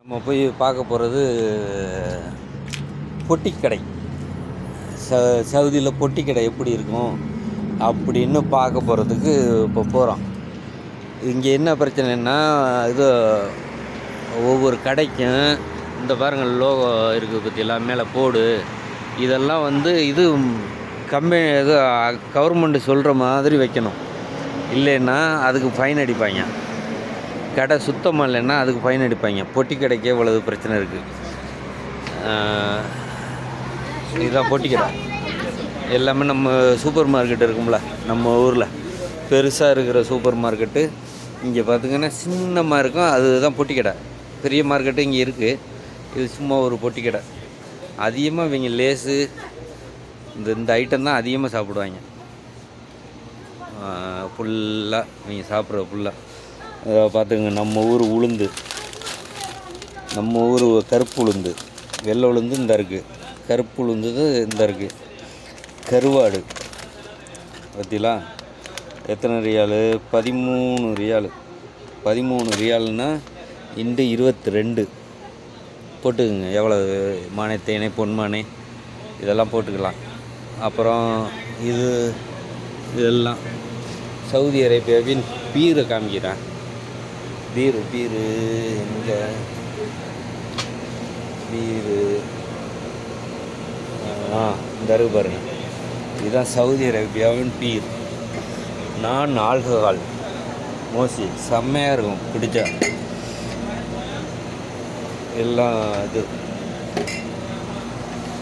நம்ம போய் பார்க்க போகிறது பொட்டிக்கடை. சவுதியில் பொட்டிக்கடை எப்படி இருக்கும் அப்படின்னு பார்க்க போகிறதுக்கு இப்போ போகிறோம். இங்கே என்ன பிரச்சனைன்னா, இது ஒவ்வொரு கடைக்கும் இந்த பாருங்கள் லோகோ இருக்குது பற்றியெல்லாம் மேலே போடு, இதெல்லாம் இது கம்பெனி இது கவர்மெண்ட்டு சொல்கிற மாதிரி வைக்கணும். இல்லைன்னா அதுக்கு ஃபைன் அடிப்பாங்க. கடை சுத்தமாக இல்லைன்னா அதுக்கு ஃபைன் அடிப்பாங்க. பொட்டி கடைக்கே இவ்வளவு பிரச்சனை இருக்குது. இதுதான் பொட்டி கடை. எல்லாமே நம்ம சூப்பர் மார்க்கெட் இருக்கும்ல, நம்ம ஊரில் பெருசாக இருக்கிற சூப்பர் மார்க்கெட்டு இங்கே பார்த்திங்கன்னா சின்னமாக இருக்கும். அதுதான் பொட்டி கடை. பெரிய மார்க்கெட்டு இங்கே இருக்குது. இது சும்மா ஒரு பொட்டி கடை. அதிகமாக இவங்க லேஸு இந்த ஐட்டம் தான் அதிகமாக சாப்பிடுவாங்க. ஃபுல்லாக இவங்க சாப்பிட்ற ஃபுல்லாக பார்த்துங்க. நம்ம ஊர் உளுந்து, நம்ம ஊர் கருப்பு உளுந்து, வெள்ளை உளுந்து இந்த இருக்குது, கருப்பு உளுந்து இந்த இருக்குது, கருவாடு பார்த்தீங்களா எத்தனை ரியாலு? 13 ரியாலு. 13 ரியாலுன்னா இன்று 22 போட்டுக்குங்க. எவ்வளோ மானே தேனே பொன்மானே இதெல்லாம் போட்டுக்கலாம். அப்புறம் இதெல்லாம் சவுதி அரேபியாவின் பீரை காமிக்கிறேன். பீரு எங்கே பீரு? இந்த இருக்கு பாருங்க. இதுதான் சவுதி அரேபியாவின் பீர். நான் ஆல்கஹால் மோசி செம்மையாக இருக்கும் பிடிச்சா. எல்லாம் இது